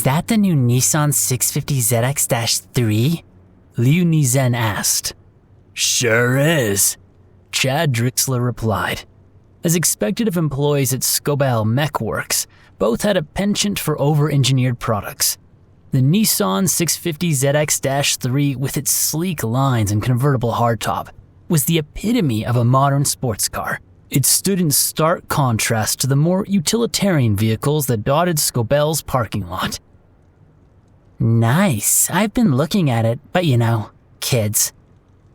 Is that the new Nissan 650ZX-3? Liu Nizhen asked. Sure is, Chad Drixler replied. As expected of employees at Scobell Mech Works, both had a penchant for over-engineered products. The Nissan 650ZX-3, with its sleek lines and convertible hardtop, was the epitome of a modern sports car. It stood in stark contrast to the more utilitarian vehicles that dotted Scobell's parking lot. Nice, I've been looking at it, but kids.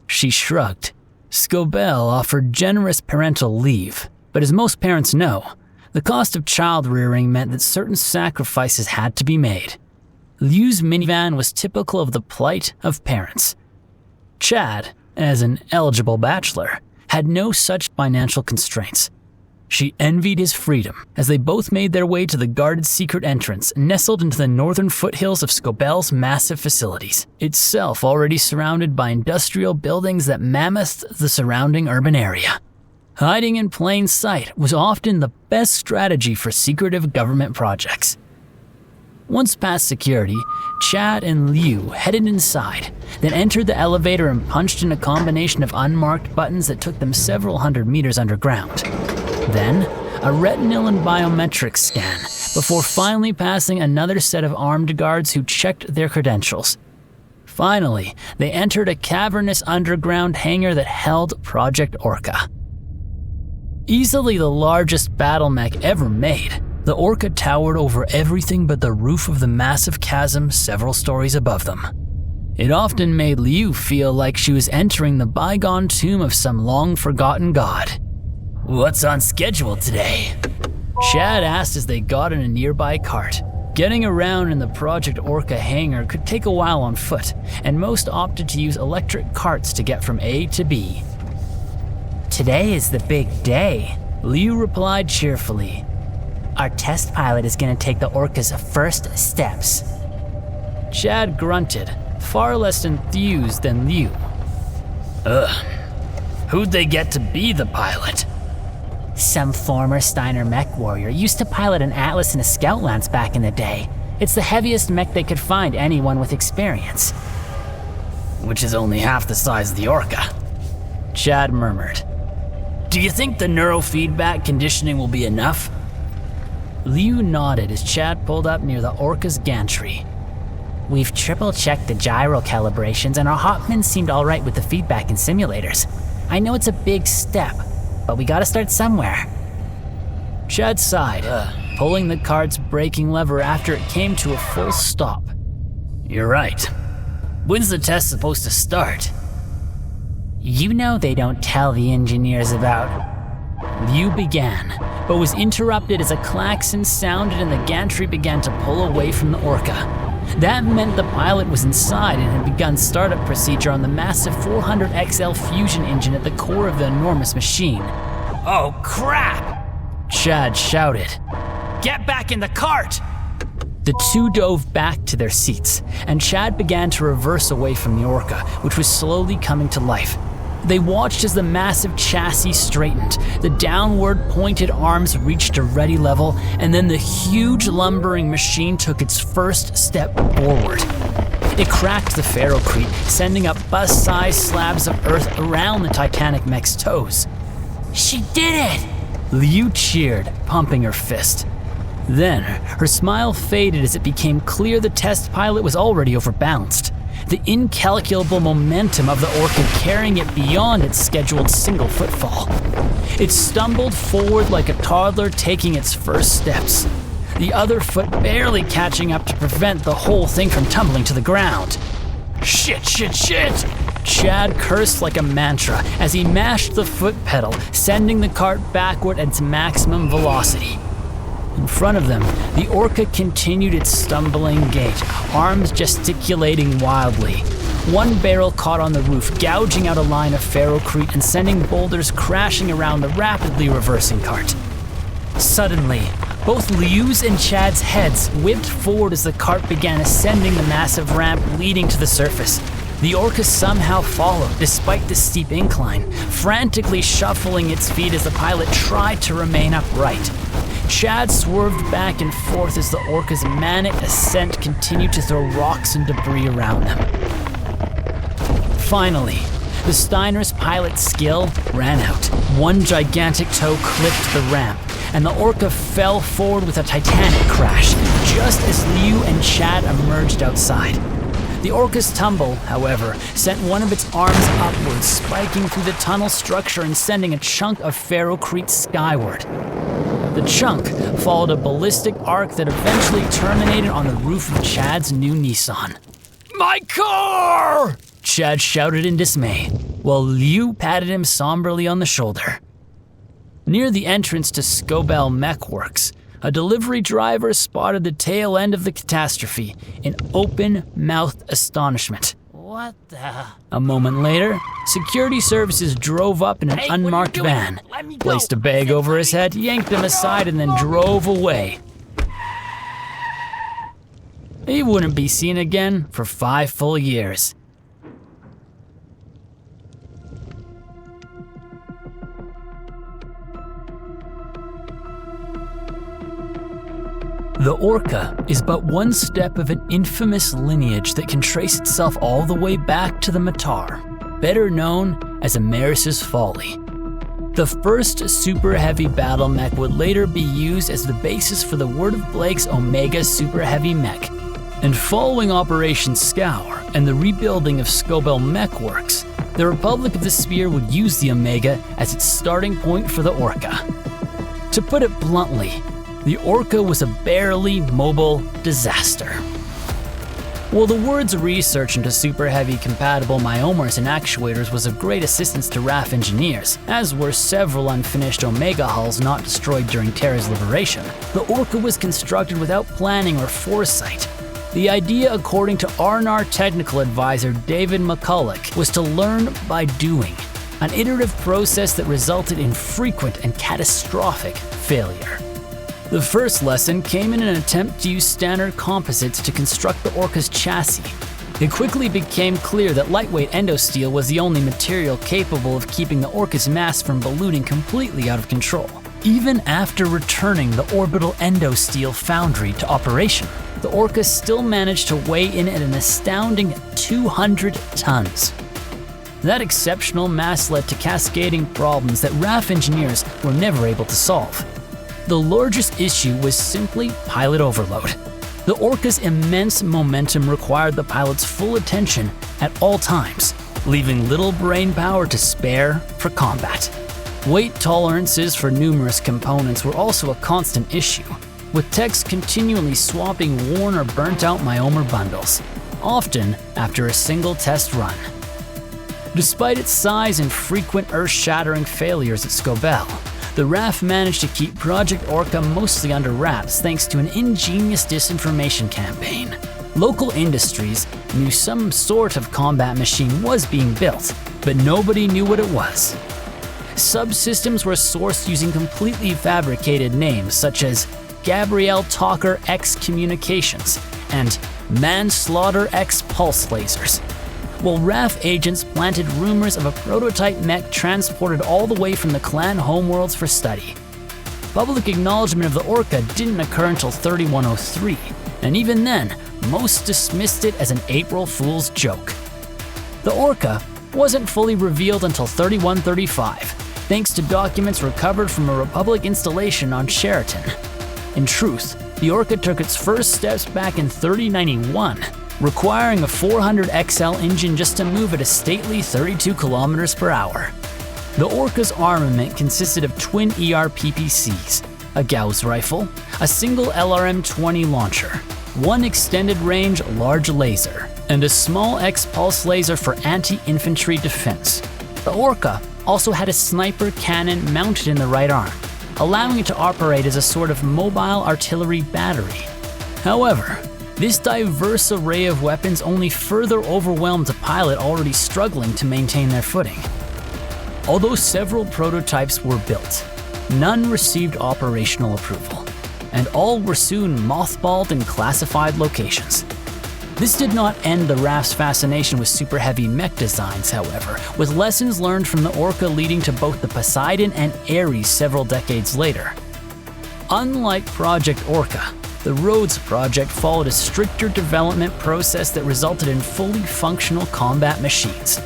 She shrugged. Scobell offered generous parental leave, but as most parents know, the cost of child rearing meant that certain sacrifices had to be made. Liu's minivan was typical of the plight of parents. Chad, as an eligible bachelor, had no such financial constraints. She envied his freedom as they both made their way to the guarded secret entrance nestled into the northern foothills of Scobell's massive facilities, itself already surrounded by industrial buildings that mammothed the surrounding urban area. Hiding in plain sight was often the best strategy for secretive government projects. Once past security, Chad and Liu headed inside, then entered the elevator and punched in a combination of unmarked buttons that took them several hundred meters underground. Then, a retinal and biometric scan, before finally passing another set of armed guards who checked their credentials. Finally, they entered a cavernous underground hangar that held Project Orca. Easily the largest BattleMech ever made, the Orca towered over everything but the roof of the massive chasm several stories above them. It often made Liu feel like she was entering the bygone tomb of some long-forgotten god. What's on schedule today? Chad asked as they got in a nearby cart. Getting around in the Project Orca hangar could take a while on foot, and most opted to use electric carts to get from A to B. Today is the big day, Liu replied cheerfully. Our test pilot is going to take the Orca's first steps. Chad grunted, far less enthused than Liu. Who'd they get to be the pilot? Some former Steiner mech warrior used to pilot an Atlas and a Scout Lance back in the day. It's the heaviest mech they could find, anyone with experience. Which is only half the size of the Orca, Chad murmured. Do you think the neurofeedback conditioning will be enough? Liu nodded as Chad pulled up near the Orca's gantry. We've triple-checked the gyro calibrations and our Hawkmen seemed alright with the feedback in simulators. I know it's a big step, but we gotta start somewhere. Chad sighed, pulling the cart's braking lever after it came to a full stop. You're right. When's the test supposed to start? You know they don't tell the engineers about... Liu began, but was interrupted as a klaxon sounded and the gantry began to pull away from the Orca. That meant the pilot was inside and had begun startup procedure on the massive 400XL fusion engine at the core of the enormous machine. Oh crap! Chad shouted. Get back in the cart! The two dove back to their seats, and Chad began to reverse away from the Orca, which was slowly coming to life. They watched as the massive chassis straightened, the downward pointed arms reached a ready level, and then the huge lumbering machine took its first step forward. It cracked the ferrocrete, sending up bus-sized slabs of earth around the Titanic mech's toes. She did it! Liu cheered, pumping her fist. Then, her smile faded as it became clear the test pilot was already overbalanced. The incalculable momentum of the Orca carrying it beyond its scheduled single footfall. It stumbled forward like a toddler taking its first steps, the other foot barely catching up to prevent the whole thing from tumbling to the ground. Shit! Chad cursed like a mantra as he mashed the foot pedal, sending the cart backward at its maximum velocity. In front of them, the Orca continued its stumbling gait, arms gesticulating wildly. One barrel caught on the roof, gouging out a line of ferrocrete and sending boulders crashing around the rapidly reversing cart. Suddenly, both Liu's and Chad's heads whipped forward as the cart began ascending the massive ramp leading to the surface. The Orca somehow followed, despite the steep incline, frantically shuffling its feet as the pilot tried to remain upright. Chad swerved back and forth as the Orca's manic ascent continued to throw rocks and debris around them. Finally, the Steiner's pilot's skill ran out. One gigantic toe clipped the ramp, and the Orca fell forward with a titanic crash, just as Liu and Chad emerged outside. The Orca's tumble, however, sent one of its arms upwards, spiking through the tunnel structure and sending a chunk of ferrocrete skyward. The chunk followed a ballistic arc that eventually terminated on the roof of Chad's new Nissan. "My car!" Chad shouted in dismay, while Liu patted him somberly on the shoulder. Near the entrance to Scobell Mech Works, a delivery driver spotted the tail end of the catastrophe in open-mouthed astonishment. What the? A moment later, security services drove up in an unmarked van, placed a bag over his head, yanked him aside, and then drove away. He wouldn't be seen again for 5 full years. The Orca is but one step of an infamous lineage that can trace itself all the way back to the Matar, better known as Emeris's Folly. The first super heavy battle mech would later be used as the basis for the Word of Blake's Omega Super Heavy Mech. And following Operation Scour and the rebuilding of Scobell Mech Works, the Republic of the Spear would use the Omega as its starting point for the Orca. To put it bluntly, the Orca was a barely mobile disaster. While the Word's research into super heavy compatible myomers and actuators was of great assistance to RAF engineers, as were several unfinished Omega hulls not destroyed during Terra's liberation, the Orca was constructed without planning or foresight. The idea, according to R&R technical advisor David McCulloch, was to learn by doing, an iterative process that resulted in frequent and catastrophic failure. The first lesson came in an attempt to use standard composites to construct the Orca's chassis. It quickly became clear that lightweight endosteel was the only material capable of keeping the Orca's mass from ballooning completely out of control. Even after returning the orbital endosteel foundry to operation, the Orca still managed to weigh in at an astounding 200 tons. That exceptional mass led to cascading problems that RAF engineers were never able to solve. The largest issue was simply pilot overload. The Orca's immense momentum required the pilot's full attention at all times, leaving little brain power to spare for combat. Weight tolerances for numerous components were also a constant issue, with techs continually swapping worn or burnt-out myomer bundles, often after a single test run. Despite its size and frequent earth-shattering failures at Scobell, the RAF managed to keep Project Orca mostly under wraps thanks to an ingenious disinformation campaign. Local industries knew some sort of combat machine was being built, but nobody knew what it was. Subsystems were sourced using completely fabricated names such as Gabrielle Talker X Communications and Manslaughter X Pulse Lasers, while RAF agents planted rumors of a prototype mech transported all the way from the clan homeworlds for study. Public acknowledgement of the Orca didn't occur until 3103, and even then, most dismissed it as an April Fool's joke. The Orca wasn't fully revealed until 3135, thanks to documents recovered from a Republic installation on Sheraton. In truth, the Orca took its first steps back in 3091, requiring a 400 XL engine just to move at a stately 32 kilometers per hour. The Orca's armament consisted of twin ER-PPCs, a Gauss rifle, a single LRM-20 launcher, one extended-range large laser, and a small X-pulse laser for anti-infantry defense. The Orca also had a sniper cannon mounted in the right arm, allowing it to operate as a sort of mobile artillery battery. However, this diverse array of weapons only further overwhelmed a pilot already struggling to maintain their footing. Although several prototypes were built, none received operational approval, and all were soon mothballed in classified locations. This did not end the RAF's fascination with super heavy mech designs, however, with lessons learned from the Orca leading to both the Poseidon and Ares several decades later. Unlike Project Orca, the Rhodes project followed a stricter development process that resulted in fully functional combat machines.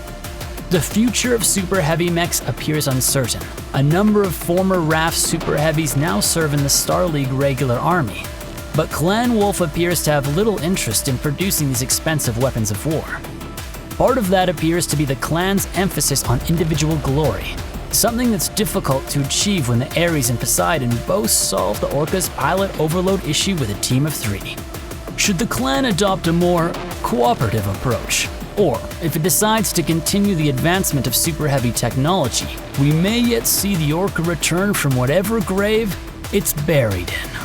The future of Super Heavy mechs appears uncertain. A number of former RAF Super Heavies now serve in the Star League regular army, but Clan Wolf appears to have little interest in producing these expensive weapons of war. Part of that appears to be the clan's emphasis on individual glory, something that's difficult to achieve when the Ares and Poseidon both solve the Orca's pilot overload issue with a team of 3. Should the clan adopt a more cooperative approach, or if it decides to continue the advancement of Super Heavy technology, we may yet see the Orca return from whatever grave it's buried in.